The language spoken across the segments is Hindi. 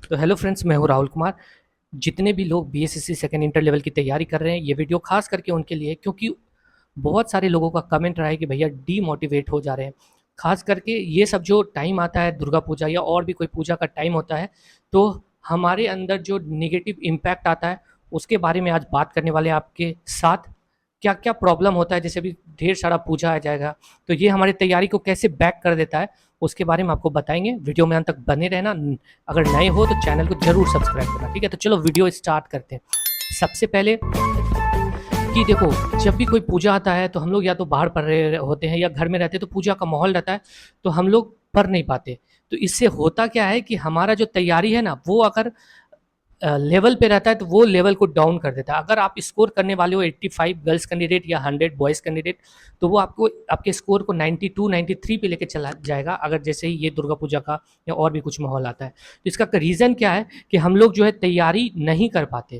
तो हेलो फ्रेंड्स, मैं हूँ राहुल कुमार। जितने भी लोग बीएसएससी सेकेंड इंटर लेवल की तैयारी कर रहे हैं, ये वीडियो खास करके उनके लिए है, क्योंकि बहुत सारे लोगों का कमेंट रहा है कि भैया डीमोटिवेट हो जा रहे हैं। खास करके ये सब जो टाइम आता है, दुर्गा पूजा या और भी कोई पूजा का टाइम होता है, तो हमारे अंदर जो नेगेटिव इम्पैक्ट आता है, उसके बारे में आज बात करने वाले हैं आपके साथ। क्या क्या प्रॉब्लम होता है, जैसे अभी ढेर सारा पूजा आ जाएगा, तो ये हमारी तैयारी को कैसे बैक कर देता है, उसके बारे में आपको बताएंगे। वीडियो में अंत तक बने रहना। अगर नए हो तो चैनल को जरूर सब्सक्राइब करना, ठीक है। तो चलो वीडियो स्टार्ट करते हैं। सबसे पहले कि देखो, जब भी कोई पूजा आता है तो हम लोग या तो बाहर पढ़ रहे होते हैं या घर में रहते हैं, तो पूजा का माहौल रहता है, तो हम लोग पढ़ नहीं पाते। तो इससे होता क्या है कि हमारा जो तैयारी है ना, वो अगर लेवल पे रहता है तो वो लेवल को डाउन कर देता है। अगर आप स्कोर करने वाले हो 85 गर्ल्स कैंडिडेट या 100 बॉयज़ कैंडिडेट, तो वो आपको आपके स्कोर को 92 93 पे लेके चला जाएगा, अगर जैसे ही ये दुर्गा पूजा का या और भी कुछ माहौल आता है। तो इसका रीज़न क्या है कि हम लोग जो है तैयारी नहीं कर पाते,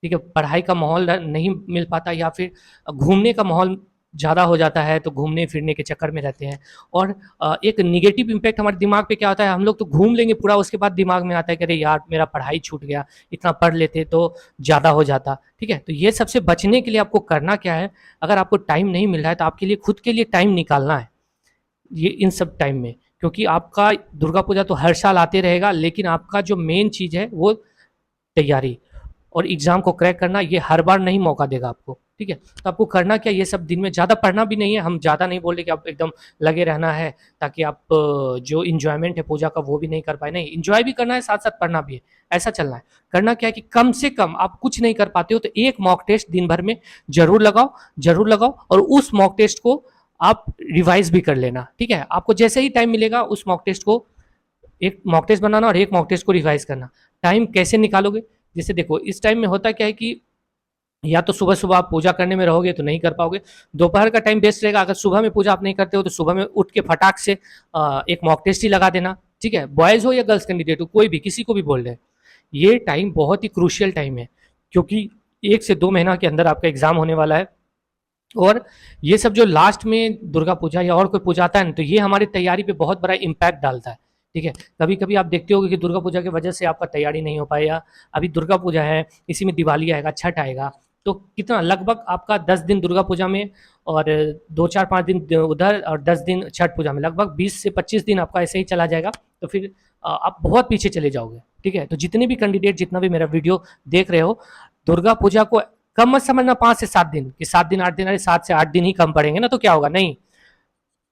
ठीक है। पढ़ाई का माहौल नहीं मिल पाता, या फिर घूमने का माहौल ज़्यादा हो जाता है, तो घूमने फिरने के चक्कर में रहते हैं। और एक नेगेटिव इम्पैक्ट हमारे दिमाग पे क्या होता है, हम लोग तो घूम लेंगे पूरा, उसके बाद दिमाग में आता है कि अरे यार मेरा पढ़ाई छूट गया, इतना पढ़ लेते तो ज़्यादा हो जाता, ठीक है। तो ये सबसे बचने के लिए आपको करना क्या है, अगर आपको टाइम नहीं मिल रहा है तो आपके लिए खुद के लिए टाइम निकालना है ये इन सब टाइम में। क्योंकि आपका दुर्गा पूजा तो हर साल आते रहेगा, लेकिन आपका जो मेन चीज़ है वो तैयारी और एग्ज़ाम को क्रैक करना, ये हर बार नहीं मौका देगा आपको, ठीक है। तो आपको करना क्या, ये सब दिन में ज़्यादा पढ़ना भी नहीं है, हम ज़्यादा नहीं बोल रहे कि आप एकदम लगे रहना है, ताकि आप जो इन्जॉयमेंट है पूजा का वो भी नहीं कर पाए। नहीं, इन्जॉय भी करना है, साथ साथ पढ़ना भी है, ऐसा चलना है। करना क्या है कि कम से कम आप कुछ नहीं कर पाते हो तो एक मॉक टेस्ट दिन भर में जरूर लगाओ, जरूर लगाओ, और उस मॉक टेस्ट को आप रिवाइज भी कर लेना, ठीक है। आपको जैसे ही टाइम मिलेगा उस मॉक टेस्ट को, एक मॉक टेस्ट बनाना और एक मॉक टेस्ट को रिवाइज करना। टाइम कैसे निकालोगे, जैसे देखो इस टाइम में होता क्या है कि या तो सुबह सुबह आप पूजा करने में रहोगे तो नहीं कर पाओगे, दोपहर का टाइम बेस्ट रहेगा। अगर सुबह में पूजा आप नहीं करते हो तो सुबह में उठ के फटाक से एक मॉक टेस्ट ही लगा देना, ठीक है। बॉयज़ हो या गर्ल्स कैंडिडेट हो, कोई भी, किसी को भी बोल रहे, ये टाइम बहुत ही क्रूशियल टाइम है, क्योंकि 1 से 2 महीना के अंदर आपका एग्जाम होने वाला है। और ये सब जो लास्ट में दुर्गा पूजा या और कोई पूजा आता है ना, तो ये हमारी तैयारी पे बहुत बड़ा इम्पैक्ट डालता है, ठीक है। कभी कभी आप देखते होगे कि दुर्गा पूजा की वजह से आपका तैयारी नहीं हो पाया। अभी दुर्गा पूजा है, इसी में दिवाली आएगा, छठ आएगा, तो कितना लगभग आपका 10 दिन दुर्गा पूजा में, और 2 4 5 दिन उधर, और 10 दिन छठ पूजा में, लगभग 20 से 25 दिन आपका ऐसे ही चला जाएगा। तो फिर आप बहुत पीछे चले जाओगे, ठीक है। तो जितने भी कैंडिडेट, जितना भी मेरा वीडियो देख रहे हो, दुर्गा पूजा को कम मत समझना 5 से 7 दिन, कि 7 दिन 8 दिन, अरे 7 से 8 दिन ही कम पड़ेंगे ना तो क्या होगा, नहीं।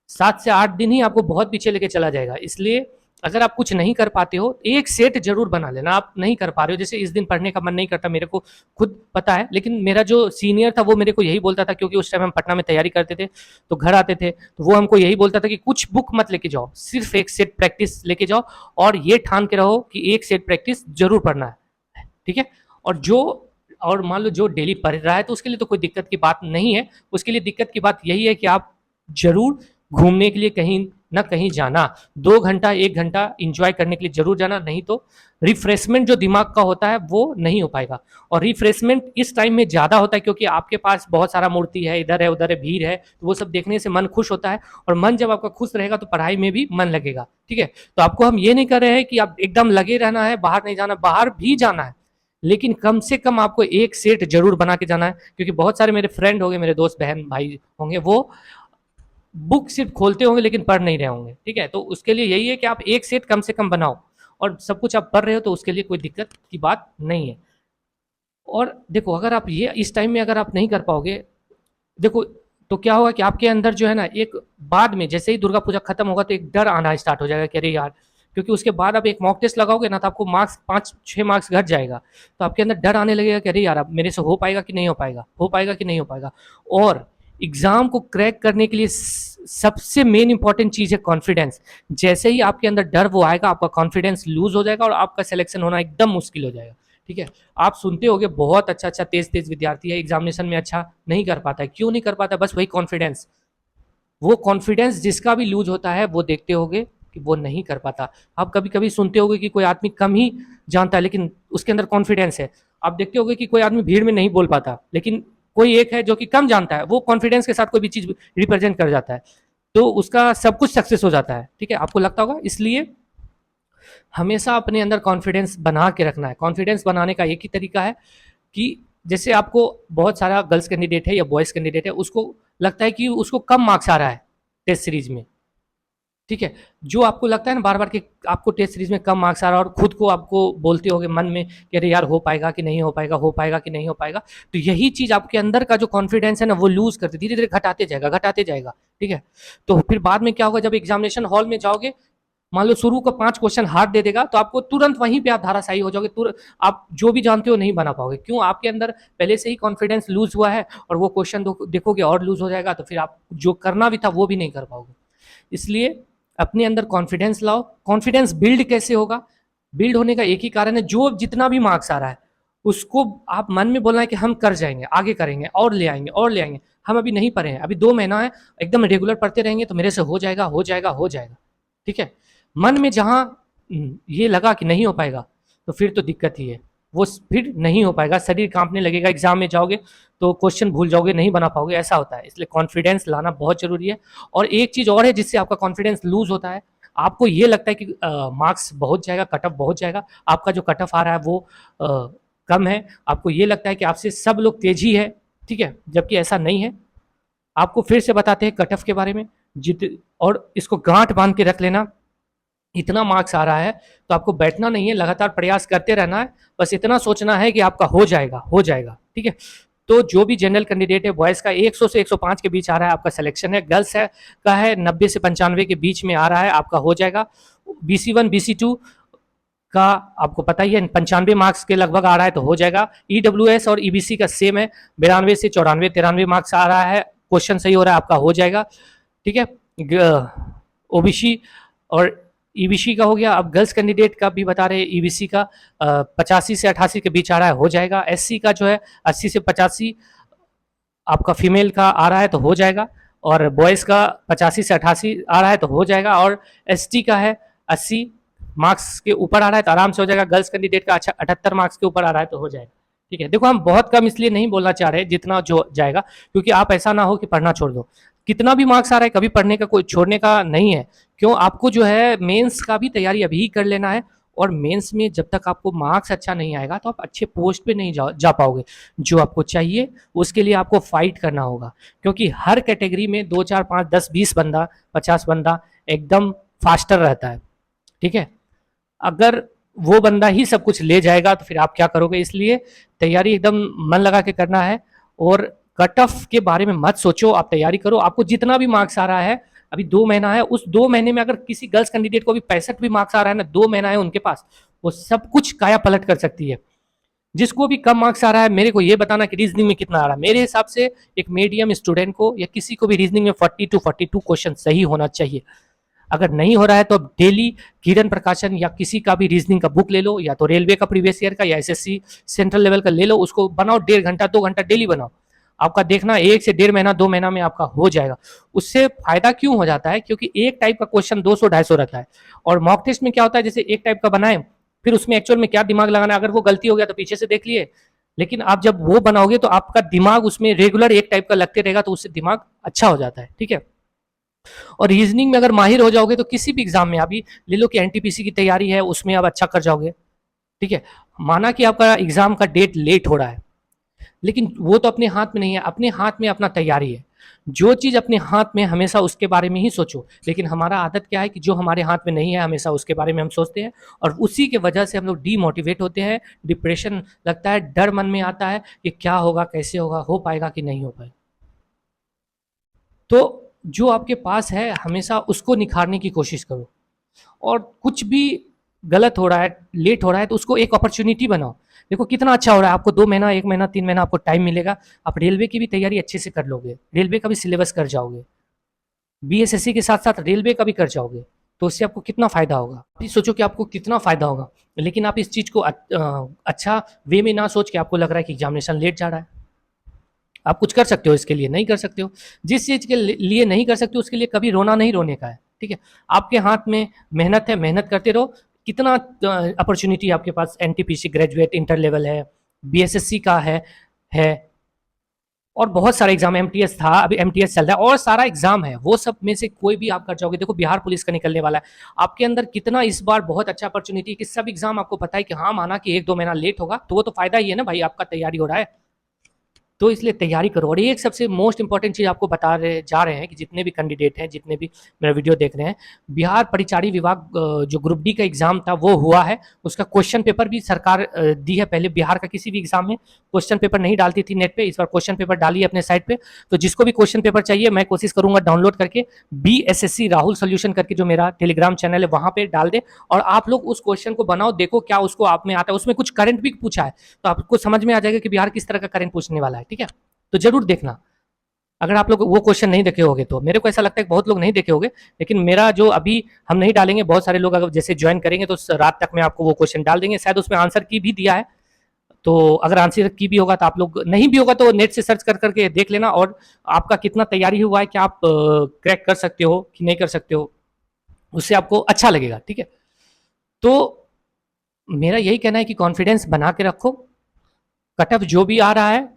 7 से 8 दिन ही आपको बहुत पीछे लेके चला जाएगा। इसलिए अगर आप कुछ नहीं कर पाते हो, एक सेट जरूर बना लेना। आप नहीं कर पा रहे हो, जैसे इस दिन पढ़ने का मन नहीं करता, मेरे को खुद पता है, लेकिन मेरा जो सीनियर था वो मेरे को यही बोलता था, क्योंकि उस टाइम हम पटना में तैयारी करते थे, तो घर आते थे तो वो हमको यही बोलता था कि कुछ बुक मत लेके जाओ, सिर्फ एक सेट प्रैक्टिस लेके जाओ, और ये ठान के रहो कि एक सेट प्रैक्टिस जरूर पढ़ना है, ठीक है। और जो, और मान लो जो डेली पढ़ रहा है तो उसके लिए तो कोई दिक्कत की बात नहीं है। उसके लिए दिक्कत की बात यही है कि आप जरूर घूमने के लिए कहीं ना कहीं जाना, 2 घंटा 1 घंटा इंजॉय करने के लिए जरूर जाना, नहीं तो रिफ्रेशमेंट जो दिमाग का होता है वो नहीं हो पाएगा। और रिफ्रेशमेंट इस टाइम में ज़्यादा होता है, क्योंकि आपके पास बहुत सारा मूर्ति है, इधर है उधर है, भीड़ है, तो वो सब देखने से मन खुश होता है, और मन जब आपका खुश रहेगा तो पढ़ाई में भी मन लगेगा, ठीक है। तो आपको हम ये नहीं कर रहे हैं कि आप एकदम लगे रहना है, बाहर नहीं जाना, बाहर भी जाना है, लेकिन कम से कम आपको एक सेट जरूर बना के जाना है। क्योंकि बहुत सारे मेरे फ्रेंड होंगे, मेरे दोस्त बहन भाई होंगे, वो बुक सिर्फ खोलते होंगे लेकिन पढ़ नहीं रहे होंगे, ठीक है। तो उसके लिए यही है कि आप एक सेट कम से कम बनाओ, और सब कुछ आप पढ़ रहे हो तो उसके लिए कोई दिक्कत की बात नहीं है। और देखो, अगर आप ये इस टाइम में अगर आप नहीं कर पाओगे, देखो, तो क्या होगा कि आपके अंदर जो है ना, एक बाद में जैसे ही दुर्गा पूजा खत्म होगा तो एक डर आना स्टार्ट हो जाएगा कि अरे यार, क्योंकि उसके बाद आप एक मॉक टेस्ट लगाओगे ना, तो आपको मार्क्स 5 6 मार्क्स घट जाएगा, तो आपके अंदर डर आने लगेगा कि अरे यार, अब मेरे से हो पाएगा कि नहीं हो पाएगा, हो पाएगा कि नहीं हो पाएगा। और एग्जाम को क्रैक करने के लिए सबसे मेन इंपॉर्टेंट चीज है कॉन्फिडेंस। जैसे ही आपके अंदर डर वो आएगा, आपका कॉन्फिडेंस लूज हो जाएगा और आपका सिलेक्शन होना एकदम मुश्किल हो जाएगा, ठीक है। आप सुनते होगे बहुत अच्छा अच्छा तेज तेज विद्यार्थी है, एग्जामिनेशन में अच्छा नहीं कर पाता है, क्यों नहीं कर पाता, बस वही कॉन्फिडेंस। वो कॉन्फिडेंस जिसका भी लूज होता है, वो देखते होगे कि वो नहीं कर पाता। आप कभी कभी सुनते होगे कि कोई आदमी कम ही जानता है लेकिन उसके अंदर कॉन्फिडेंस है। आप देखते होगे कि कोई आदमी भीड़ में नहीं बोल पाता, लेकिन कोई एक है जो कि कम जानता है, वो कॉन्फिडेंस के साथ कोई भी चीज रिप्रेजेंट कर जाता है, तो उसका सब कुछ सक्सेस हो जाता है, ठीक है। आपको लगता होगा। इसलिए हमेशा अपने अंदर कॉन्फिडेंस बना के रखना है। कॉन्फिडेंस बनाने का एक ही तरीका है कि जैसे आपको बहुत सारा गर्ल्स कैंडिडेट है या बॉयज़ कैंडिडेट है, उसको लगता है कि उसको कम मार्क्स आ रहा है टेस्ट सीरीज़ में, ठीक है? जो आपको लगता है ना बार-बार कि आपको टेस्ट सीरीज़ में कम मार्क्स आ रहा है और खुद को आपको बोलते होगे मन में कि अरे यार हो पाएगा कि नहीं हो पाएगा, हो पाएगा कि नहीं हो पाएगा। तो यही चीज़ आपके अंदर का जो कॉन्फिडेंस है ना वो लूज़ करते धीरे-धीरे घटाते जाएगा, ठीक है? तो फिर बाद में क्या होगा जब एग्ज़ामिनेशन हॉल में जाओगे, मान लो शुरू का 5 क्वेश्चन हार्ड दे देगा तो आपको तुरंत वहीं पे आप धाराशायी हो जाओगे, आप जो भी जानते हो नहीं बना पाओगे। क्यों? आपके अंदर पहले से ही कॉन्फिडेंस लूज़ हुआ है और वो क्वेश्चन देखोगे और लूज़ हो जाएगा तो फिर आप जो करना भी था वो भी नहीं कर पाओगे। इसलिए अपने अंदर कॉन्फिडेंस लाओ। कॉन्फिडेंस बिल्ड कैसे होगा? बिल्ड होने का एक ही कारण है, जो जितना भी मार्क्स आ रहा है उसको आप मन में बोलना है कि हम कर जाएंगे, आगे करेंगे और ले आएंगे और ले आएंगे। हम अभी नहीं पढ़े हैं, अभी 2 महीना है, एकदम रेगुलर पढ़ते रहेंगे तो मेरे से हो जाएगा हो जाएगा हो जाएगा, ठीक है? मन में जहाँ ये लगा कि नहीं हो पाएगा तो फिर तो दिक्कत ही है, वो फिर नहीं हो पाएगा, शरीर कांपने लगेगा, एग्जाम में जाओगे तो क्वेश्चन भूल जाओगे, नहीं बना पाओगे, ऐसा होता है। इसलिए कॉन्फिडेंस लाना बहुत जरूरी है। और एक चीज़ और है जिससे आपका कॉन्फिडेंस लूज होता है, आपको ये लगता है कि मार्क्स बहुत जाएगा, कट ऑफ बहुत जाएगा, आपका जो कट ऑफ आ रहा है वो कम है, आपको ये लगता है कि आपसे सब लोग तेज ही है, ठीक है? जबकि ऐसा नहीं है। आपको फिर से बताते हैं कट ऑफ के बारे में, जित और इसको गांठ बांध के रख लेना, इतना मार्क्स आ रहा है तो आपको बैठना नहीं है, लगातार प्रयास करते रहना है, बस इतना सोचना है कि आपका हो जाएगा, ठीक है? तो जो भी जनरल कैंडिडेट है बॉयज़ का 100 से 105 के बीच आ रहा है आपका सिलेक्शन है, गर्ल्स है का है 90 से 95 के बीच में आ रहा है, आपका हो जाएगा। BC1 BC2 का आपको पता ही है 95 मार्क्स के लगभग आ रहा है तो हो जाएगा। EWS और EBC का सेम है, 92 से 94 93 मार्क्स आ रहा है, क्वेश्चन सही हो रहा है, आपका हो जाएगा, ठीक है? OBC और EBC का हो गया। अब गर्ल्स कैंडिडेट का भी बता रहे हैं, EBC का 85 से 88 के बीच आ रहा है, हो जाएगा। SC का जो है 80 से 85 आपका फीमेल का आ रहा है तो हो जाएगा, और बॉयज़ का 85 से 88 आ रहा है तो हो जाएगा, और ST का है 80 मार्क्स के ऊपर आ रहा है तो आराम से हो जाएगा। गर्ल्स कैंडिडेट का अच्छा 78 मार्क्स के ऊपर आ रहा है तो हो जाएगा, ठीक है? देखो हम बहुत कम इसलिए नहीं बोलना चाह रहे जितना जो जाएगा, क्योंकि आप ऐसा ना हो कि पढ़ना छोड़ दो। कितना भी मार्क्स आ रहा है कभी पढ़ने का कोई छोड़ने का नहीं है। क्यों? आपको जो है मेंस का भी तैयारी अभी ही कर लेना है, और मेंस में जब तक आपको मार्क्स अच्छा नहीं आएगा तो आप अच्छे पोस्ट पे नहीं जा पाओगे। जो आपको चाहिए उसके लिए आपको फाइट करना होगा, क्योंकि हर कैटेगरी में 2 4 5 10 20 बंदा 50 बंदा एकदम फास्टर रहता है, ठीक है? अगर वो बंदा ही सब कुछ ले जाएगा तो फिर आप क्या करोगे? इसलिए तैयारी एकदम मन लगा के करना है, और कट ऑफ के बारे में मत सोचो, आप तैयारी करो। आपको जितना भी मार्क्स आ रहा है, अभी 2 महीना है, उस 2 महीने में अगर किसी गर्ल्स कैंडिडेट को भी 65 भी मार्क्स आ रहा है ना, 2 महीना है उनके पास, वो सब कुछ काया पलट कर सकती है। जिसको भी कम मार्क्स आ रहा है मेरे को ये बताना कि रीजनिंग में कितना आ रहा है। मेरे हिसाब से एक मीडियम स्टूडेंट को या किसी को भी रीजनिंग में 40 to 42 क्वेश्चन सही होना चाहिए। अगर नहीं हो रहा है तो डेली किरण प्रकाशन या किसी का भी रीजनिंग का बुक ले लो, या तो रेलवे का प्रीवियस ईयर का या SSC सेंट्रल लेवल का ले लो, उसको बनाओ, 1.5 घंटा 2 घंटा डेली बनाओ। आपका देखना 1 से 1.5 महीना 2 महीना में आपका हो जाएगा। उससे फायदा क्यों हो जाता है? क्योंकि एक टाइप का क्वेश्चन 200-250 रहता है, और मॉक टेस्ट में क्या होता है, जैसे एक टाइप का बनाए फिर उसमें एक्चुअल में क्या दिमाग लगाना है, अगर वो गलती हो गया तो पीछे से देख लिए, लेकिन आप जब वो बनाओगे तो आपका दिमाग उसमें रेगुलर एक टाइप का लगते रहेगा, तो उससे दिमाग अच्छा हो जाता है, ठीक है? और रीजनिंग में अगर माहिर हो जाओगे तो किसी भी एग्जाम में, अभी ले लो कि NTPC की तैयारी है उसमें आप अच्छा कर जाओगे, ठीक है? माना कि आपका एग्जाम का डेट लेट हो रहा है, लेकिन वो तो अपने हाथ में नहीं है, अपने हाथ में अपना तैयारी है। जो चीज़ अपने हाथ में हमेशा उसके बारे में ही सोचो, लेकिन हमारा आदत क्या है कि जो हमारे हाथ में नहीं है हमेशा उसके बारे में हम सोचते हैं, और उसी के वजह से हम लोग डीमोटिवेट होते हैं, डिप्रेशन लगता है, डर मन में आता है कि क्या होगा, कैसे होगा, हो पाएगा कि नहीं हो पाएगा। तो जो आपके पास है हमेशा उसको निखारने की कोशिश करो, और कुछ भी गलत हो रहा है, लेट हो रहा है, तो उसको एक अपॉर्चुनिटी बनाओ। देखो कितना अच्छा हो रहा है, आपको 2 महीना 1 महीना 3 महीना आपको टाइम मिलेगा, आप रेलवे की भी तैयारी अच्छे से कर लोगे, रेलवे का भी सिलेबस कर जाओगे, BSSC के साथ साथ रेलवे का भी कर जाओगे, तो उससे आपको कितना फ़ायदा होगा। आप सोचो कि आपको कितना फ़ायदा होगा, लेकिन आप इस चीज़ को अच्छा वे में ना सोच के आपको लग रहा है कि एग्जामिनेशन लेट जा रहा है। आप कुछ कर सकते हो इसके लिए? नहीं कर सकते हो। जिस चीज़ के लिए नहीं कर सकते उसके लिए कभी रोना नहीं रोने का है, ठीक है? आपके हाथ में मेहनत है, मेहनत करते रहो। कितना अपॉर्चुनिटी आपके पास, NTPC ग्रेजुएट इंटर लेवल है, BSSC का है, और बहुत सारे एग्जाम, एमटीएस था, अभी एमटीएस चल रहा है और सारा एग्जाम है, वो सब में से कोई भी आप कर जाओगे। देखो बिहार पुलिस का निकलने वाला है, आपके अंदर कितना इस बार बहुत अच्छा अपॉर्चुनिटी कि सब एग्जाम आपको पता है कि हाँ, माना कि 1-2 महीना लेट होगा तो वो तो फायदा ही है ना भाई, आपका तैयारी हो रहा है, तो इसलिए तैयारी करो। और एक सबसे मोस्ट इंपॉर्टेंट चीज़ आपको बता रहे जा रहे हैं कि जितने भी कैंडिडेट हैं, जितने भी मेरा वीडियो देख रहे हैं, बिहार परिचारी विभाग जो ग्रुप डी का एग्जाम था वो हुआ है, उसका क्वेश्चन पेपर भी सरकार दी है। पहले बिहार का किसी भी एग्जाम में क्वेश्चन पेपर नहीं डालती थी नेट पे, इस बार क्वेश्चन पेपर डाली है अपने साइट पे। तो जिसको भी क्वेश्चन पेपर चाहिए मैं कोशिश करूंगा डाउनलोड करके BSSC राहुल सोल्यूशन करके जो मेरा टेलीग्राम चैनल है वहां पे डाल दे, और आप लोग उस क्वेश्चन को बनाओ, देखो क्या उसको आप में आता है। उसमें कुछ करंट भी पूछा है तो आपको समझ में आ जाएगा कि बिहार किस तरह का करंट पूछने वाला है, ठीक है। तो जरूर देखना, अगर आप लोग वो क्वेश्चन नहीं देखे होगे तो। मेरे को ऐसा लगता है कि बहुत लोग नहीं देखे होंगे, लेकिन मेरा जो अभी हम नहीं डालेंगे, बहुत सारे लोग अगर जैसे ज्वाइन करेंगे तो रात तक में आपको वो क्वेश्चन डाल देंगे, शायद उसमें आंसर की भी दिया है। तो अगर आंसर की भी होगा तो आप लोग, नहीं भी होगा तो नेट से सर्च कर करके देख लेना, और आपका कितना तैयारी हुआ है, क्या आप क्रैक कर सकते हो कि नहीं कर सकते हो, उससे आपको अच्छा लगेगा, ठीक है। तो मेरा यही कहना है कि कॉन्फिडेंस बना के रखो, कट ऑफ जो भी आ रहा है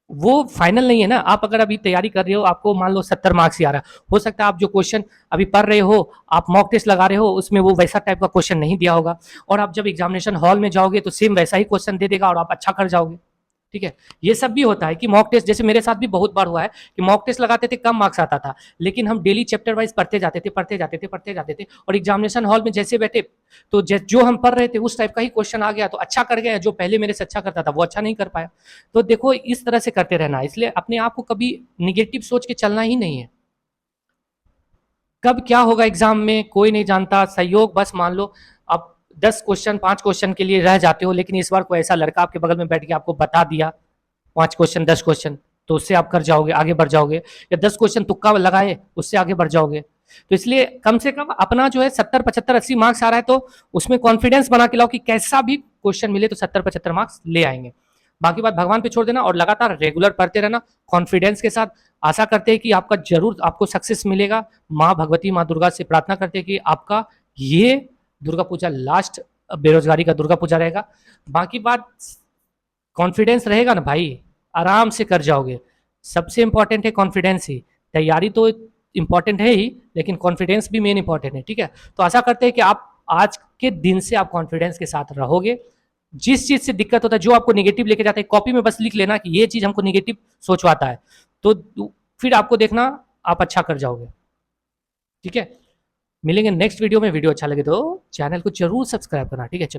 वो फाइनल नहीं है ना। आप अगर अभी तैयारी कर रहे हो, आपको मान लो 70 मार्क्स ही आ रहा है, हो सकता है आप जो क्वेश्चन अभी पढ़ रहे हो, आप मॉक टेस्ट लगा रहे हो, उसमें वो वैसा टाइप का क्वेश्चन नहीं दिया होगा, और आप जब एग्जामिनेशन हॉल में जाओगे तो सेम वैसा ही क्वेश्चन दे देगा और आप अच्छा कर जाओगे, ठीक है। ये सब भी होता है कि मॉक टेस्ट, जैसे मेरे साथ भी बहुत बार हुआ है कि मॉक टेस्ट लगाते थे, कम मार्क्स आता था, लेकिन हम डेली चैप्टर वाइज पढ़ते जाते थे, पढ़ते जाते थे, पढ़ते जाते थे, और एग्जामिनेशन हॉल में जैसे बैठे तो जो हम पढ़ रहे थे उस टाइप का ही क्वेश्चन आ गया तो अच्छा कर गया, जो पहले मेरे से अच्छा करता था वो अच्छा नहीं कर पाया। तो देखो इस तरह से करते रहना, इसलिए अपने आप को कभी निगेटिव सोच के चलना ही नहीं है। कब क्या होगा एग्जाम में कोई नहीं जानता, सहयोग बस मान लो अब 10 क्वेश्चन 5 क्वेश्चन के लिए रह जाते हो, लेकिन इस बार कोई ऐसा लड़का आपके बगल में बैठ के आपको बता दिया 5 क्वेश्चन 10 क्वेश्चन, तो उससे आप कर जाओगे, आगे बढ़ जाओगे, या 10 क्वेश्चन तुक्का लगाए उससे आगे बढ़ जाओगे। तो इसलिए कम से कम अपना जो है 70 75 80 मार्क्स आ रहा है तो उसमें कॉन्फिडेंस बना के लाओ कि कैसा भी क्वेश्चन मिले तो 70 75 मार्क्स ले आएंगे। बाकी बात भगवान पे छोड़ देना और लगातार रेगुलर पढ़ते रहना कॉन्फिडेंस के साथ। आशा करते हैं कि आपका जरूर आपको सक्सेस मिलेगा। माँ भगवती माँ दुर्गा से प्रार्थना करते हैं कि आपका ये दुर्गा पूजा लास्ट बेरोजगारी का दुर्गा पूजा रहेगा। बाकी बात कॉन्फिडेंस रहेगा ना भाई, आराम से कर जाओगे। सबसे इंपॉर्टेंट है कॉन्फिडेंस ही, तैयारी तो इंपॉर्टेंट है ही, लेकिन कॉन्फिडेंस भी मेन इंपॉर्टेंट है, ठीक है। तो आशा करते हैं कि आप आज के दिन से आप कॉन्फिडेंस के साथ रहोगे। जिस चीज से दिक्कत होता है, जो आपको निगेटिव लेके जाता है, कॉपी में बस लिख लेना कि ये चीज हमको निगेटिव सोचवाता है, तो फिर आपको देखना आप अच्छा कर जाओगे, ठीक है। मिलेंगे नेक्स्ट वीडियो में। वीडियो अच्छा लगे तो चैनल को जरूर सब्सक्राइब करना, ठीक है। चलो।